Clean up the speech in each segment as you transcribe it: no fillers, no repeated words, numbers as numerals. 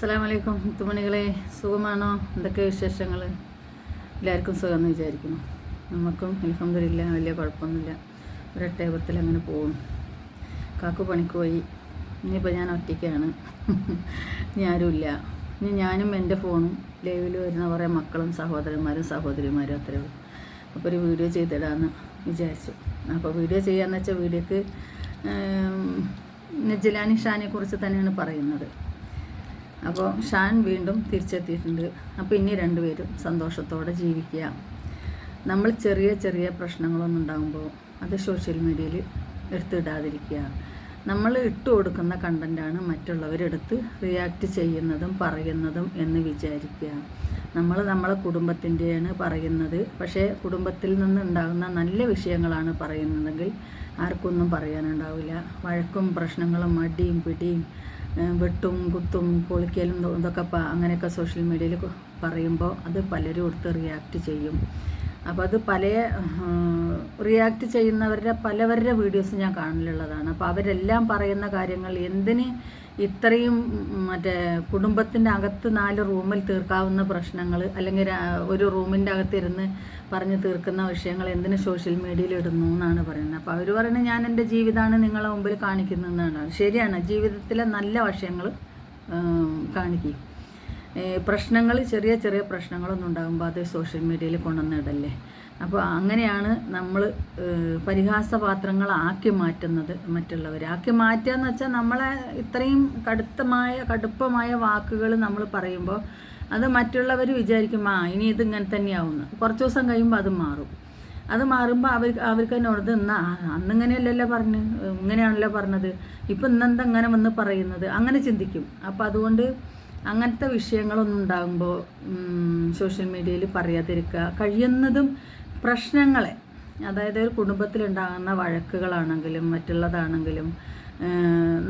അസ്സലാമു അലൈക്കും മുത്തുമണികളെ, സുഖമാണോ? എന്തൊക്കെ വിശേഷങ്ങൾ? എല്ലാവർക്കും സുഖമെന്ന് വിചാരിക്കുന്നു. നമുക്കും അൽഹംദുലില്ലാഹ് വലിയ കുഴപ്പമൊന്നുമില്ല. ഒരൊട്ടേപത്തിൽ അങ്ങനെ പോകും. കാക്കു പണിക്ക് പോയി. ഇനിയിപ്പോൾ ഞാൻ ഒറ്റയ്ക്കാണ്. ഇനി ആരുമില്ല. ഇനി ഞാനും എൻ്റെ ഫോണും ലൈവിൽ വരുന്ന കുറേ മക്കളും സഹോദരിമാരും അത്രയേ ഉള്ളൂ. അപ്പോൾ ഒരു വീഡിയോ ചെയ്തിടാമെന്ന് വിചാരിച്ചു. അപ്പോൾ വീഡിയോ ചെയ്യാമെന്ന് വെച്ചാൽ വീഡിയോക്ക് നജ്ലാനി ഷാനെ കുറിച്ച് തന്നെയാണ് പറയുന്നത്. അപ്പോൾ ഷാൻ വീണ്ടും തിരിച്ചെത്തിയിട്ടുണ്ട്. അപ്പോൾ ഇനി രണ്ടുപേരും സന്തോഷത്തോടെ ജീവിക്കുക. നമ്മൾ ചെറിയ ചെറിയ പ്രശ്നങ്ങളൊന്നും ഉണ്ടാകുമ്പോൾ അത് സോഷ്യൽ മീഡിയയിൽ എടുത്തിടാതിരിക്കുക. നമ്മൾ ഇട്ട് കൊടുക്കുന്ന കണ്ടൻറ്റാണ് മറ്റുള്ളവരെടുത്ത് റിയാക്ട് ചെയ്യുന്നതും പറയുന്നതും എന്ന് വിചാരിക്കുക. നമ്മൾ നമ്മളെ കുടുംബത്തിൻ്റെയാണ് പറയുന്നത്. പക്ഷേ കുടുംബത്തിൽ നിന്നുണ്ടാകുന്ന നല്ല വിഷയങ്ങളാണ് പറയുന്നതെങ്കിൽ ആർക്കൊന്നും പറയാനുണ്ടാവില്ല. വഴക്കും പ്രശ്നങ്ങളും മടിയും പിടിയും വെട്ടും കുത്തും പൊളിക്കലും ഇതൊക്കെ അങ്ങനെയൊക്കെ സോഷ്യൽ മീഡിയയിൽ പറയുമ്പോൾ അത് പലരും എടുത്ത് റിയാക്ട് ചെയ്യും. അപ്പോൾ അത് റിയാക്ട് ചെയ്യുന്നവരുടെ പലവരുടെ വീഡിയോസ് ഞാൻ കാണലുള്ളതാണ്. അപ്പോൾ അവരെല്ലാം പറയുന്ന കാര്യങ്ങൾ എന്തിന് ഇത്രയും കുടുംബത്തിൻ്റെ അകത്ത് 4 റൂമിൽ തീർക്കാവുന്ന പ്രശ്നങ്ങൾ, അല്ലെങ്കിൽ ഒരു റൂമിൻ്റെ അകത്തിരുന്ന് പറഞ്ഞ് തീർക്കുന്ന വിഷയങ്ങൾ എന്തിന് സോഷ്യൽ മീഡിയയിൽ ഇടുന്നു എന്നാണ് പറയുന്നത്. അപ്പോൾ അവർ പറയുന്നത് ഞാൻ എൻ്റെ ജീവിതമാണ് നിങ്ങളെ മുമ്പിൽ കാണിക്കുന്നതെന്നാണ്. ശരിയാണ്, ജീവിതത്തിലെ നല്ല വശങ്ങൾ കാണിക്കും. പ്രശ്നങ്ങൾ ചെറിയ ചെറിയ പ്രശ്നങ്ങളൊന്നും ഉണ്ടാകുമ്പോൾ അത് സോഷ്യൽ മീഡിയയിൽ കൊണ്ടുവന്നിടല്ലേ. അപ്പോൾ അങ്ങനെയാണ് നമ്മൾ പരിഹാസപാത്രങ്ങളാക്കി മാറ്റുന്നത്. മറ്റുള്ളവരാക്കി മാറ്റുക എന്ന് വെച്ചാൽ നമ്മളെ ഇത്രയും കടുപ്പമായ വാക്കുകൾ നമ്മൾ പറയുമ്പോൾ അത് മറ്റുള്ളവർ വിചാരിക്കും ഇനി ഇത് ഇങ്ങനെ തന്നെയാവുന്നു. കുറച്ച് ദിവസം കഴിയുമ്പോൾ അത് മാറുമ്പോൾ അവർക്ക് എന്നോട് അന്നിങ്ങനെയല്ലല്ലോ ഇങ്ങനെയാണല്ലോ പറഞ്ഞത്, ഇപ്പം ഇന്നെന്താ ഇങ്ങനെ വന്ന് പറയുന്നത്, അങ്ങനെ ചിന്തിക്കും. അപ്പോൾ അതുകൊണ്ട് അങ്ങനത്തെ വിഷയങ്ങളൊന്നും ഉണ്ടാകുമ്പോൾ സോഷ്യൽ മീഡിയയിൽ പറയാതിരിക്കുക. കഴിയുന്നതും പ്രശ്നങ്ങളെ, അതായത് ഒരു കുടുംബത്തിലുണ്ടാകുന്ന വഴക്കുകളാണെങ്കിലും മറ്റുള്ളതാണെങ്കിലും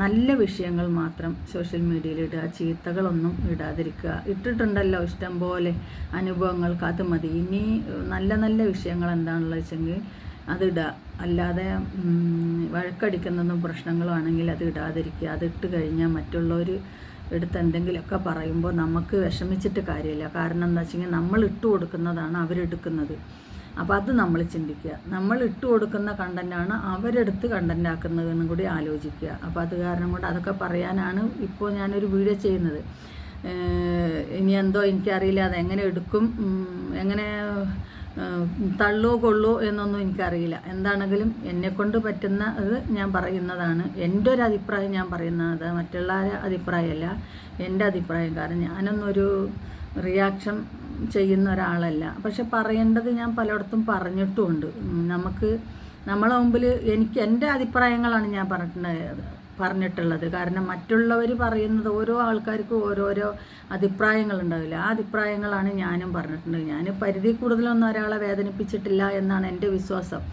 നല്ല വിഷയങ്ങൾ മാത്രം സോഷ്യൽ മീഡിയയിൽ ഇടുക. ചീത്തകളൊന്നും ഇടാതിരിക്കുക. ഇട്ടിട്ടുണ്ടല്ലോ ഇഷ്ടം പോലെ അനുഭവങ്ങൾക്ക്, അത് മതി. ഇനി നല്ല നല്ല വിഷയങ്ങൾ എന്താണെന്ന് വെച്ചെങ്കിൽ അതിടുക. അല്ലാതെ വഴക്കടിക്കുന്നതും പ്രശ്നങ്ങളും ആണെങ്കിൽ അത് ഇടാതിരിക്കുക. അതിട്ട് കഴിഞ്ഞാൽ മറ്റുള്ളവർ എടുത്ത് എന്തെങ്കിലുമൊക്കെ പറയുമ്പോൾ നമുക്ക് വിഷമിച്ചിട്ട് കാര്യമില്ല. കാരണം എന്താ വെച്ചെങ്കിൽ നമ്മൾ ഇട്ട് കൊടുക്കുന്നതാണ് അവരെടുക്കുന്നത്. അപ്പോൾ അത് നമ്മൾ ചിന്തിക്കുക. നമ്മൾ ഇട്ട് കൊടുക്കുന്ന കണ്ടൻറ്റാണ് അവരെടുത്ത് കണ്ടൻറ്റാക്കുന്നതെന്നും കൂടി ആലോചിക്കുക. അപ്പോൾ അത് കാരണം കൊണ്ട് അതൊക്കെ പറയാനാണ് ഇപ്പോൾ ഞാനൊരു വീഡിയോ ചെയ്യുന്നത്. ഇനി എന്തോ എനിക്കറിയില്ല, അതെങ്ങനെ എടുക്കും, എങ്ങനെ തള്ളോ കൊള്ളോ എന്നൊന്നും എനിക്കറിയില്ല. എന്താണെങ്കിലും എന്നെക്കൊണ്ട് പറ്റുന്ന ഇത് ഞാൻ പറയുന്നതാണ്. എൻ്റെ ഒരു അഭിപ്രായം ഞാൻ പറയുന്നത്, മറ്റുള്ള അഭിപ്രായമല്ല, എൻ്റെ അഭിപ്രായം. കാരണം ഞാനൊന്നൊരു റിയാക്ഷൻ ചെയ്യുന്ന ഒരാളല്ല. പക്ഷെ പറയേണ്ടത് ഞാൻ പലയിടത്തും പറഞ്ഞിട്ടുമുണ്ട്. നമ്മളെ മുമ്പിൽ എൻ്റെ അഭിപ്രായങ്ങളാണ് ഞാൻ പറഞ്ഞിട്ടുള്ളത്. കാരണം മറ്റുള്ളവർ പറയുന്നത് ഓരോ ആൾക്കാർക്കും ഓരോരോ അഭിപ്രായങ്ങളുണ്ടാവില്ല. ആ അഭിപ്രായങ്ങളാണ് ഞാനും പറഞ്ഞിട്ടുണ്ട്. ഞാൻ പരിധി കൂടുതലൊന്നും ഒരാളെ വേദനിപ്പിച്ചിട്ടില്ല എന്നാണ് എൻ്റെ വിശ്വാസം.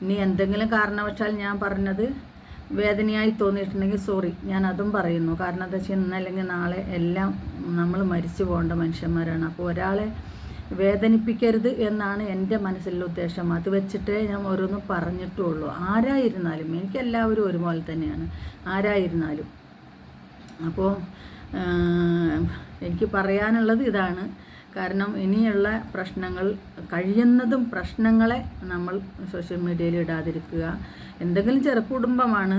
ഇനി എന്തെങ്കിലും കാരണവശാൽ ഞാൻ പറഞ്ഞത് വേദനയായി തോന്നിയിട്ടുണ്ടെങ്കിൽ സോറി, ഞാൻ അതും പറയുന്നു. കാരണം എന്താ വെച്ചാൽ ഇന്നല്ലെങ്കിൽ നാളെ എല്ലാം നമ്മൾ മരിച്ചു പോകേണ്ട മനുഷ്യന്മാരാണ്. അപ്പോൾ ഒരാളെ വേദനിപ്പിക്കരുത് എന്നാണ് എൻ്റെ മനസ്സിലുള്ള ഉദ്ദേശം. അത് വെച്ചിട്ടേ ഞാൻ ഓരോന്നും പറഞ്ഞിട്ടുള്ളൂ. ആരായിരുന്നാലും എനിക്കെല്ലാവരും ഒരുപോലെ തന്നെയാണ്, ആരായിരുന്നാലും. അപ്പോൾ എനിക്ക് പറയാനുള്ളത് ഇതാണ്. കാരണം ഇനിയുള്ള പ്രശ്നങ്ങൾ, കഴിയുന്നതും പ്രശ്നങ്ങളെ നമ്മൾ സോഷ്യൽ മീഡിയയിൽ ഇടാതിരിക്കുക. എന്തെങ്കിലും കുടുംബമാണ്,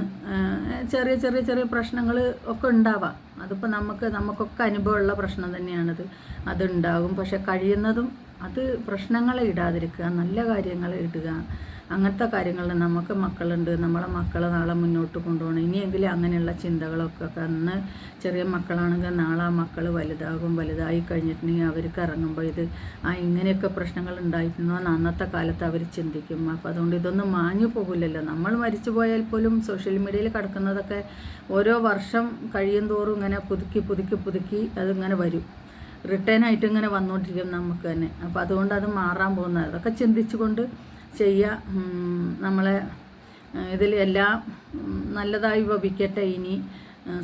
ചെറിയ ചെറിയ ചെറിയ പ്രശ്നങ്ങൾ ഒക്കെ ഉണ്ടാവാം. അതിപ്പോൾ നമുക്കൊക്കെ അനുഭവമുള്ള പ്രശ്നം തന്നെയാണത്. അതുണ്ടാകും. പക്ഷെ കഴിയുന്നതും അത് പ്രശ്നങ്ങളെ ഇടാതിരിക്കുക, നല്ല കാര്യങ്ങളെ ഇടുക. അങ്ങനത്തെ കാര്യങ്ങളിൽ നമുക്ക് മക്കളുണ്ട്, നമ്മളെ മക്കളെ നാളെ മുന്നോട്ട് കൊണ്ടുപോകണം. ഇനിയെങ്കിലും അങ്ങനെയുള്ള ചിന്തകളൊക്കെ, അന്ന് ചെറിയ മക്കളാണെങ്കിൽ നാളെ ആ മക്കൾ വലുതായി കഴിഞ്ഞിട്ടുണ്ടെങ്കിൽ അവർക്ക് ഇറങ്ങുമ്പോൾ ഇങ്ങനെയൊക്കെ പ്രശ്നങ്ങൾ ഉണ്ടായിട്ടുണ്ടോ എന്ന് അന്നത്തെ കാലത്ത് അവർ ചിന്തിക്കും. അപ്പോൾ അതുകൊണ്ട് ഇതൊന്നും മാഞ്ഞു പോകില്ലല്ലോ. നമ്മൾ മരിച്ചു പോയാൽ പോലും സോഷ്യൽ മീഡിയയിൽ കിടക്കുന്നതൊക്കെ ഓരോ വർഷം കഴിയും തോറും ഇങ്ങനെ പുതുക്കി അതിങ്ങനെ വരും. റിട്ടേണായിട്ട് ഇങ്ങനെ വന്നുകൊണ്ടിരിക്കും നമുക്ക് തന്നെ. അപ്പോൾ അതുകൊണ്ട് അത് മാറാൻ പോകുന്നത് അതൊക്കെ ചിന്തിച്ചുകൊണ്ട് ചെയ്യുക. നമ്മളെ ഇതിൽ എല്ലാം നല്ലതായി ഭവിക്കട്ടെ. ഇനി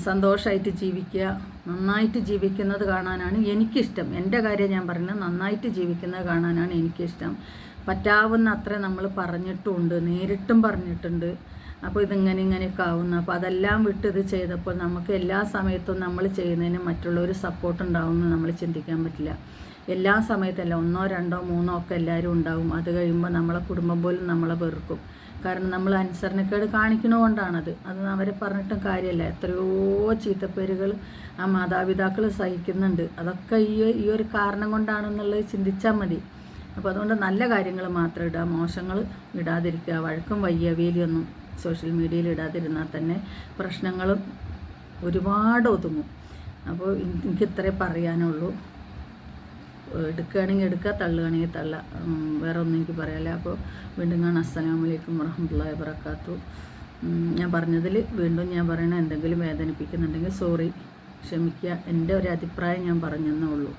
സന്തോഷമായിട്ട് ജീവിക്കുക, നന്നായിട്ട് ജീവിക്കുന്നത് കാണാനാണ് എനിക്കിഷ്ടം. എൻ്റെ കാര്യം ഞാൻ പറയുന്നത്, നന്നായിട്ട് ജീവിക്കുന്നത് കാണാനാണ് എനിക്കിഷ്ടം. പറ്റാവുന്ന അത്ര നമ്മൾ പറഞ്ഞിട്ടുമുണ്ട്, നേരിട്ടും പറഞ്ഞിട്ടുണ്ട്. അപ്പോൾ ഇങ്ങനെയൊക്കെ ആവുന്നു. അപ്പോൾ അതെല്ലാം വിട്ട് ഇത് ചെയ്തപ്പോൾ നമുക്ക് എല്ലാ സമയത്തും നമ്മൾ ചെയ്യുന്നതിന് മറ്റുള്ളവർ സപ്പോർട്ട് ഉണ്ടാവുമെന്ന് നമ്മൾ ചിന്തിക്കാൻ പറ്റില്ല. എല്ലാ സമയത്തല്ല, 1, 2, 3 ഒക്കെ എല്ലാവരും ഉണ്ടാവും. അത് കഴിയുമ്പോൾ നമ്മളെ കുടുംബം പോലും നമ്മളെ വെറുക്കും. കാരണം നമ്മൾ അനുസരണക്കേട് കാണിക്കണതുകൊണ്ടാണത്. അത് അവരെ പറഞ്ഞിട്ടും കാര്യമല്ല. എത്രയോ ചീത്തപ്പേരുകൾ ആ മാതാപിതാക്കൾ സഹിക്കുന്നുണ്ട്. അതൊക്കെ ഈ ഒരു കാരണം കൊണ്ടാണെന്നുള്ളത് ചിന്തിച്ചാൽ മതി. അപ്പോൾ അതുകൊണ്ട് നല്ല കാര്യങ്ങൾ മാത്രം ഇടുക, മോശങ്ങൾ ഇടാതിരിക്കുക. വഴക്കും വയ്യവേലിയൊന്നും സോഷ്യൽ മീഡിയയിൽ ഇടാതിരുന്നാൽ തന്നെ പ്രശ്നങ്ങളും ഒരുപാട് ഒതുങ്ങും. അപ്പോൾ എനിക്ക് ഇത്രേ പറയാനുള്ളൂ. എടുക്കുകയാണെങ്കിൽ എടുക്കുക, തള്ളുകയാണെങ്കിൽ തള്ളുക. വേറെ ഒന്നും എനിക്ക് പറയാനില്ല. അപ്പോൾ വീണ്ടും കാണാം. അസ്സലാമു അലൈക്കും വറഹ്മത്തുള്ളാഹി വബറകാതുഹു. ഞാൻ പറഞ്ഞതിൽ വീണ്ടും ഞാൻ പറയണ എന്തെങ്കിലും വേദനിപ്പിക്കുന്നുണ്ടെങ്കിൽ സോറി, ക്ഷമിക്കുക. എൻ്റെ ഒരു അഭിപ്രായം ഞാൻ പറഞ്ഞെന്നേ ഉള്ളൂ.